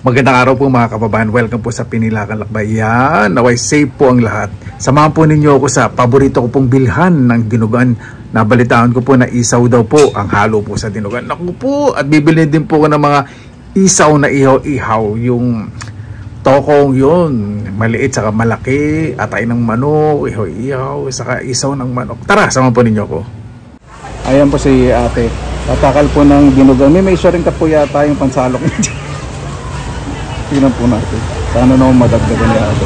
Magandang araw po mga kababayan. Welcome po sa Pinilakan Lakbay. Yan, naway safe po ang lahat. Samahan po ninyo ako sa paborito ko pong bilhan ng dinugan. Nabalitaan ko po na isaw daw po ang halo po sa dinugan. Naku po, at bibili din po ko ng mga isaw na ihaw-ihaw. Yung tokong yun, maliit saka malaki, atay ng manok, ihaw-ihaw, saka isaw ng manok. Tara, samahan po ninyo ako. Ayan po si ate. Tatakal po ng dinugan. May isa rin ka po yata yung pansalok niya. Tingnan po natin. Sana naman madagdagan niya ito.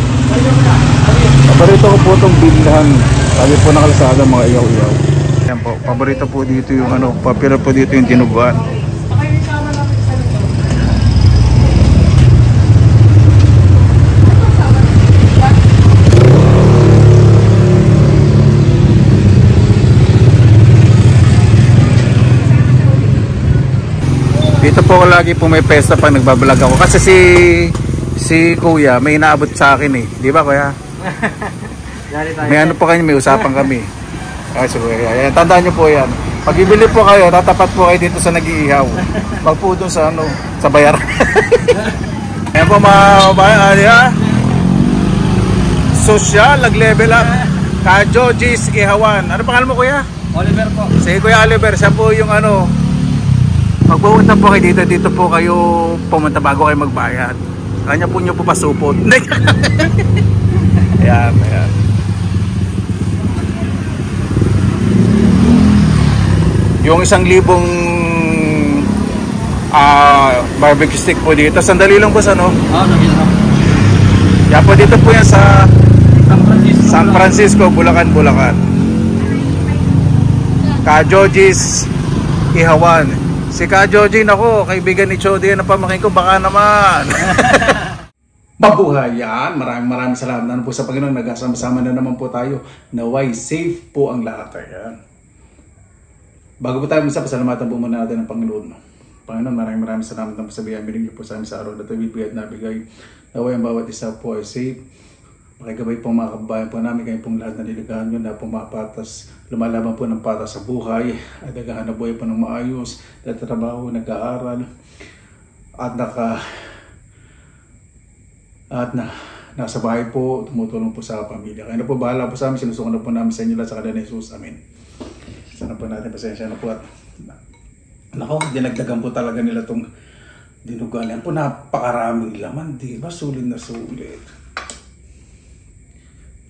Paborito ko po itong bilhan. Sabi po na kalsada mga iyaw-iyaw. Ayan po. Paborito po dito yung papira po dito yung dinuguan. Dito po lagi po may pesta pag nagbablog ako kasi si kuya may inaabot sa akin eh, di ba kuya? May ano po kayo, may usapan kami. Ay so kuya, ayan, tandaan nyo po yan. Pag bibili po kayo, tatapat po kayo dito sa nag-iihaw. Wag po doon sa sa bayaran. Ayan po mga bayan, social, nag-level up. Kadyo, Gis, Ihawan. Ano pangalan mo kuya? Oliver po. Si kuya Oliver, siya po yung magpupunta po kayo dito po kayo pumunta bago kayo magbayad. Kanya po nyo po pasupot. Ayan, ayan. Yung 1,000 barbecue stick po dito. Sandali lang po sa yan po dito po yan sa San Francisco, Bulacan, Bulacan. Kajojis Ihawan. Si Ka Joji, nako, kaibigan ni Chody na pamakin ko, baka naman. Mabuhay yan. Maraming salamat na po sa Panginoon. Nagkasama-sama na naman po tayo. Naway safe po ang lahat. Yan. Bago po tayo pasalamatan po muna natin ang Panginoon. Panginoon, maraming salamat na po sa biyaya. Binigyan po sa amin sa araw na ito. Bibigay at nabigay. Naway ang bawat isa po ay safe. Makikabay po mga kababayan po namin, kayo pong lahat na niligahan nyo na pumapatas, lumalaban po ng patas sa buhay at naghahanap buhay po ng maayos, nagtatrabaho, nag-aaral at nasa bahay po, tumutulong po sa pamilya. Kaya na po bahala po sa amin, sinusukan na po namin sa inyo lahat sa kanila ni Jesus. Amen. Sana po natin pasensya na po at nako, dinagdagan po talaga nila itong dinugan. Yan po napakaraming laman, di ba? Sulit na sulit.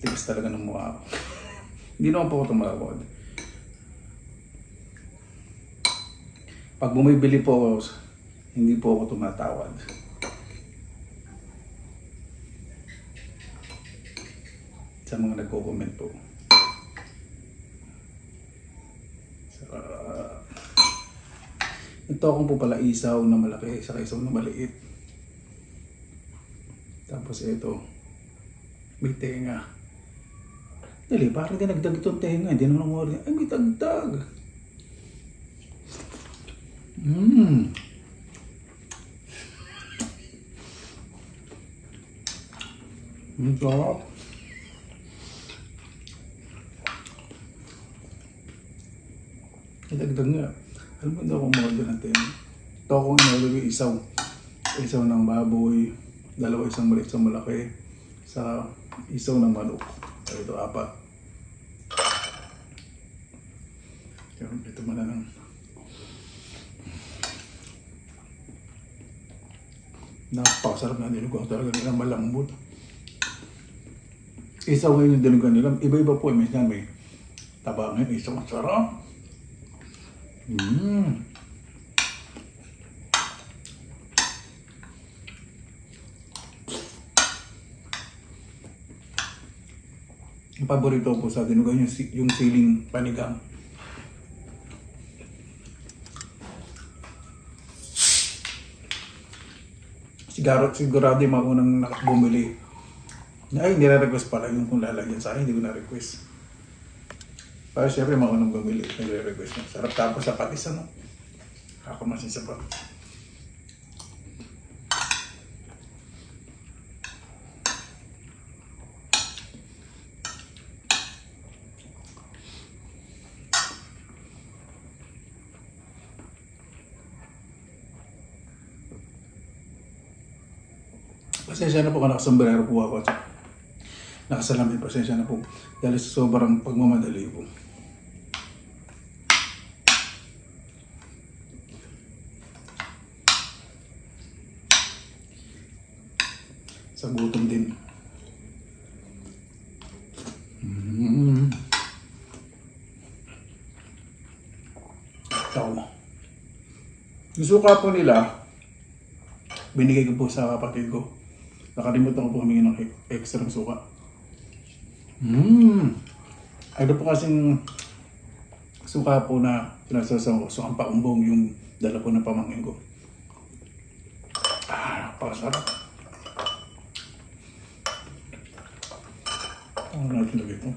Tigas talaga ng mukha ko. Hindi naman po ako tumawad. Pag bumibili po ako, hindi po ako tumatawad. Sa mga nagko-comment po. Ito akong po pala isaw na malaki, saka isaw na maliit. Tapos ito, may tenga. Dali, parang dinagdag itong tenga. Hindi naman ako ay may dagdag. Ang sarap. Dagdag nga. Alam mo, hindi ako mag-order ng tenga. Ito akong inalagay isaw. Isaw ng baboy. Dalawa, isang maliit, isang malaki. Sa isaw ng manok. Ito, 4. Ito mo na lang. Napakasarap na dinugan talaga nila, malambot. Isaw ngayon yung dinugan nila. Iba-iba po. Minsan may tabangan. Isaw ang sarap. Ang paborito po sa dinugan yung siling panigang. Sigurado yung mga unang bumili. Ay, nire-request pala yung kung lalagyan sa akin. Hindi ko na-request. Pero syempre mga unang bumili. Nire-request na. Sarap tapos sa patis ako masin sa patis. Pasensya na po kung nakasombrero po ako at nakasalamin. Pasensya na po dahil sa sobrang pagmamadali po. Sa gutom din. So, yung suka po nila, binigay ko po sa kapatid ko. Nakalimutan ko po humingi ng extra suka. Ano po kasing suka po na pinasasaw ko. So, ang paumbong yung dala po ng pamangkin ko. Napakasarap. Ano natin lagay ito?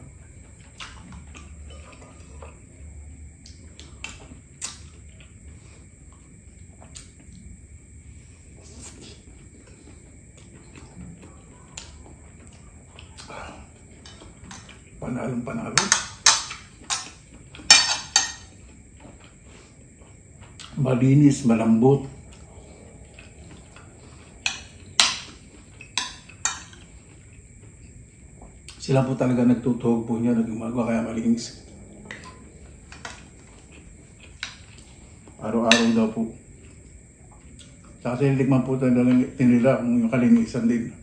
Panalong panalo. Malinis, malambot. Sila po talaga nagtutuhog po niya, nagumagawa kaya malinis. Araw-araw daw po. Saka tiniligman po talaga nila kung yung kalinisan din.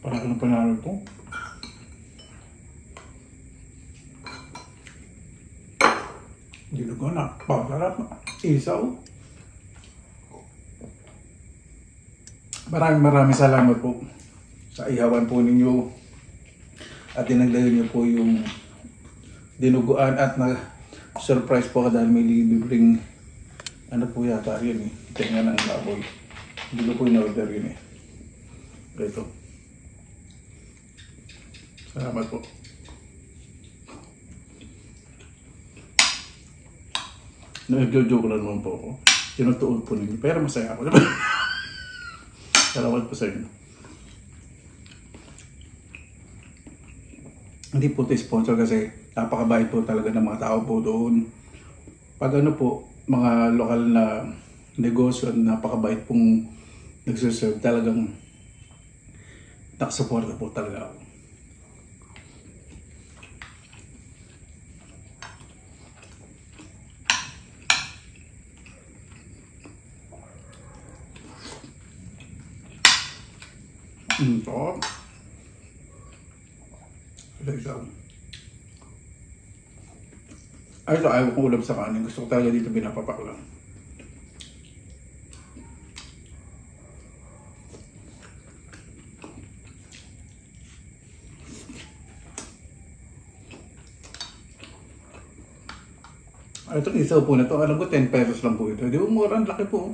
Parang panalo po. Dinugo na, pagkarap, isaw. Maraming salamat po sa ihawan po ninyo at dinagdagan niyo po yung dinuguan at na-surprise po ka dahil may libreng ano po yata yun eh, tinga ng baboy. Hindi ko po in-order yun eh. Ito. Salamat po. Nag-joke lang naman po ako. Tinutuon po ninyo. Pero masaya ako. Salamat po sa inyo. Hindi po ito sponsor kasi napakabait po talaga ng mga tao po doon. Pag ano po, mga lokal na negosyo, napakabait pong nagsiserve. Talagang nakasuporta po talaga ako. Ito. Ay, ito ayaw kong ulam sa kanin. Gusto ko talaga dito binapapak lang. Ay, itong isaw po na ito. Alam ko 10 pesos lang po ito. Di ba mura? Ang laki po.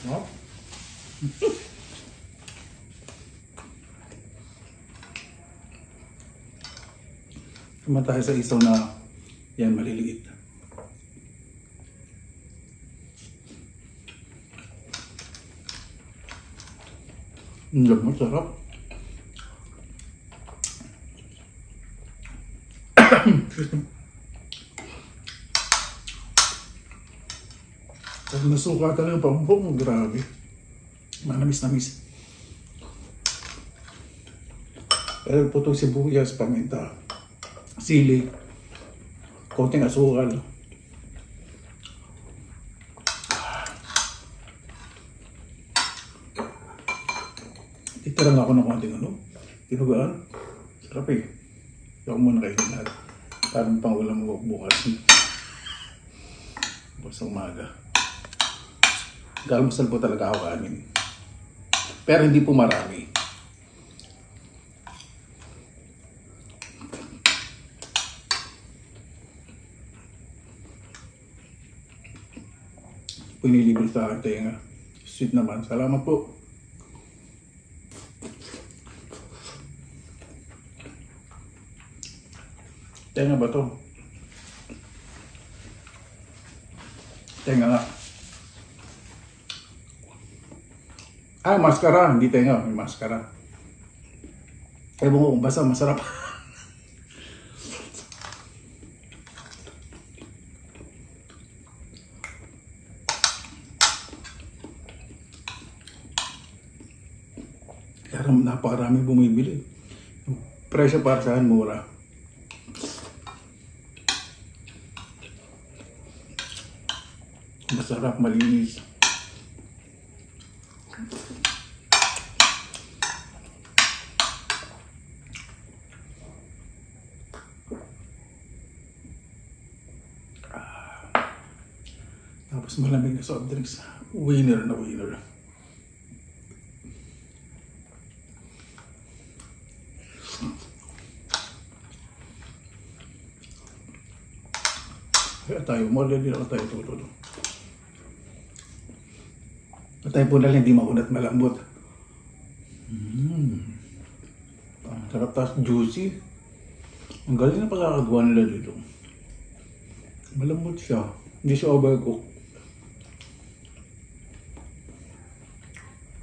Oh. Naman tayo sa isaw na yan maliliit. Masarap. Pag nasuka talaga pampong, grabe. Manamis-namis. Pero po itong sibuyas, paminta, sili, konting asukal. Titirang ako ng konting ano, tinugaan. Sarap eh. Huwag muna kayo lahat. Parang pang ulam mo bukas. Bukas ng umaga. Galmasal po talaga ako kanin. Pero hindi po marami. Pinilibre sa akin tenga. Sweet naman. Salamat po. Tenga ba to? Tenga nga. Ah, maskara. Hindi tenga. May maskara. Ewan ko kung basta masarap. Kaya napakarami bumibili. Presyo para saan mura. Masarap, malinis. Tapos malamig na soft drinks. Winner na winner. Kaya tayo, already na tayo tutulo. Tayo po nalang hindi makunat malambot. Ang sarap, tas juicy. Ang galing na pagkakagawa nila dito. Malambot siya. Hindi siya overcook.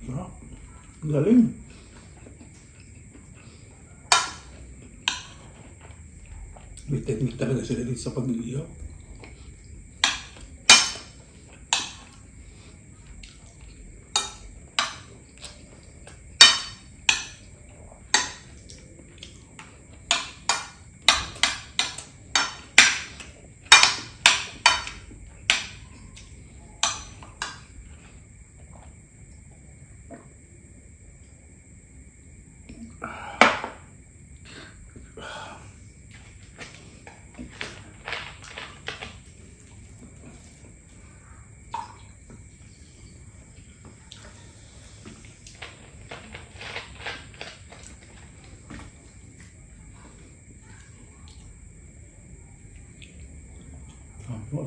Sarap. Ang galing. May technique talaga sila dito sa pag-iiyaw.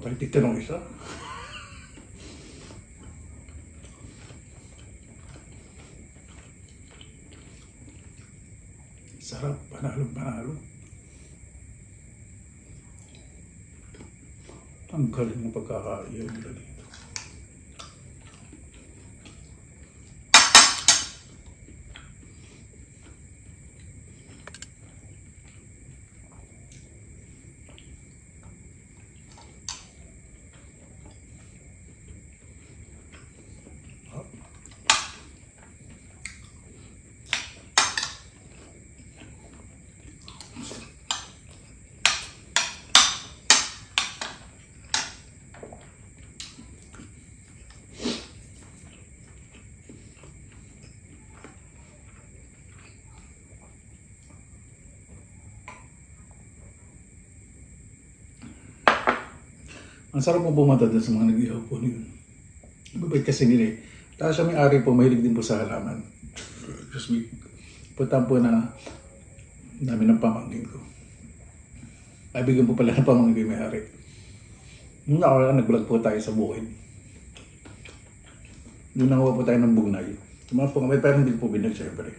Tayo titanong isa. Sarap, panalo. Ang galing ng pagkakaiyaw nila dito. Ang sarap po bumata dun sa mga nag-ihaw po niyo. Mabait kasi nila eh. Tapos siya may ari po, mahilig din po sa halaman. Just may puntaan po na namin ng pamangkin ko. Nabigyan po pala ng pamangkin ko may ari. Nung nag-vlog po tayo sa bukid. Nung nangawa po tayo ng bugnay. Tuma po kami, pero hindi po binag syempre.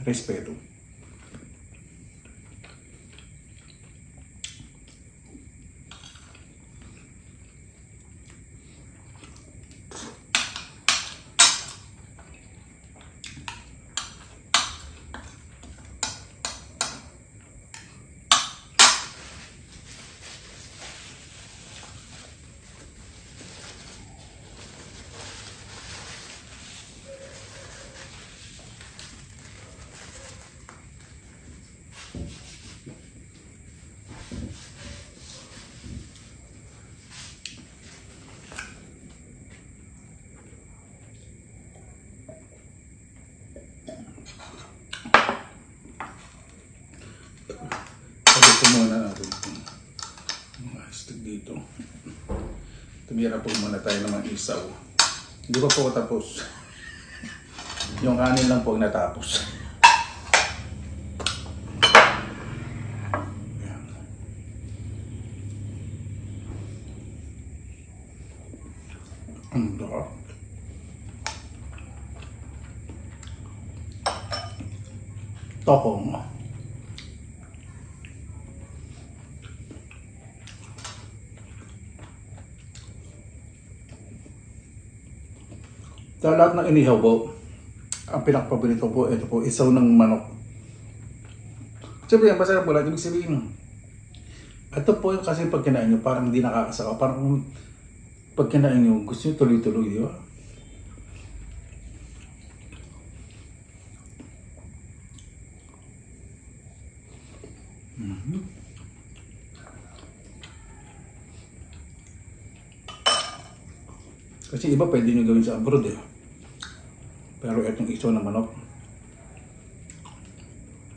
Respeto. Ito muna natin itong hashtag dito. Tumira po muna tayo ng mga isaw. Hindi pa po tapos. Yung kanin lang po natapos. Ang sarap. Tokong. Sa lahat ng inihaw po, ang pinakapaborito po, ito po, isaw ng manok. Siyempre, ang masarap po lahat. Ibig sabihin, ito po yung kasi pag kinain nyo, parang hindi nakakasaka. Parang pag kinain nyo, gusto nyo tuloy-tuloy, di ba? Kasi iba pwede nyo gawin sa abroad eh. Pero itong isaw ng manok,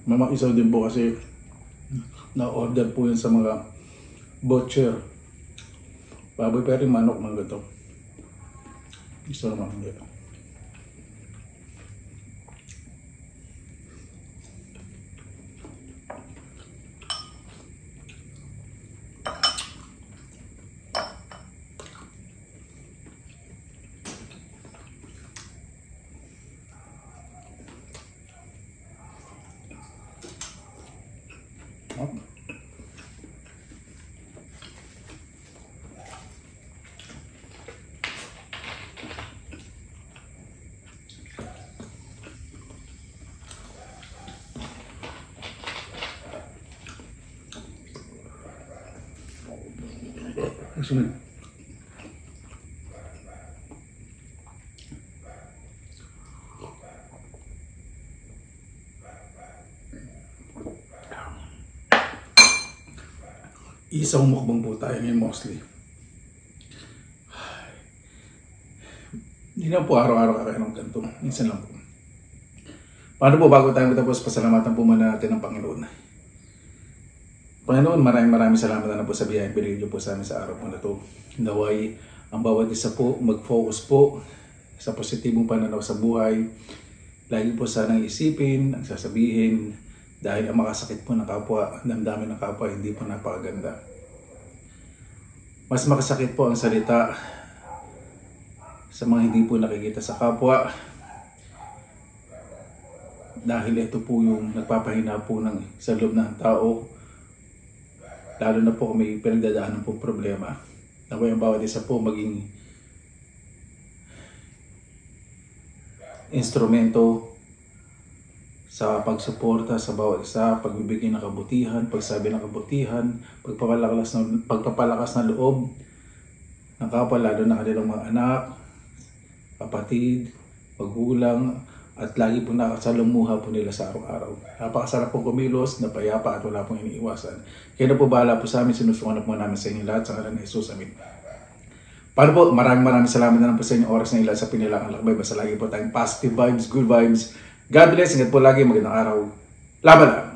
mamakisaw din po kasi na-order po yun sa mga butcher. Baboy pero yung manok mga gato. Isaw naman hindi. Sunod. Isang mukbang po tayo ngayon mostly. Hindi na po araw-araw kakain ng ganito. Minsan lang po. Paano po bago tayo matapos, pasalamatan po muna natin ang Panginoon. Panginoon, maraming salamat na po sa biyayang pinigil niyo po sa amin sa araw po na ito. Naway ang bawat isa po mag-focus po sa positibong pananaw sa buhay. Lagi po sanang isipin, ang sasabihin, dahil ang makasakit po ng kapwa, damdamin ng kapwa, hindi po napakaganda. Mas makasakit po ang salita sa mga hindi po nakikita sa kapwa. Dahil ito po yung nagpapahina po sa loob ng tao. Lalo na po kung may pinagdadaanan po problema. Naway ang bawat isa po maging instrumento sa pagsuporta sa bawat isa, pagbibigay ng kabutihan, pagsabi ng kabutihan, pagpapalakas ng loob ng kapwa, lalo na kanilang mga anak, kapatid, magulang, at lagi po nakasalumuha po nila sa araw-araw. Napakasarap pong kumilos, napayapa at wala pong iniiwasan. Kaya na po bahala po sa amin, sinusungan po namin sa inyo lahat sa ngalan ni Jesus. Amin. Paano po, maraming salamat na lang po sa inyong oras na ilan sa Pinilagang Lakbay. Basta lagi po tayong positive vibes, good vibes. God bless, ingat po lagi, magandang araw. Laban lang!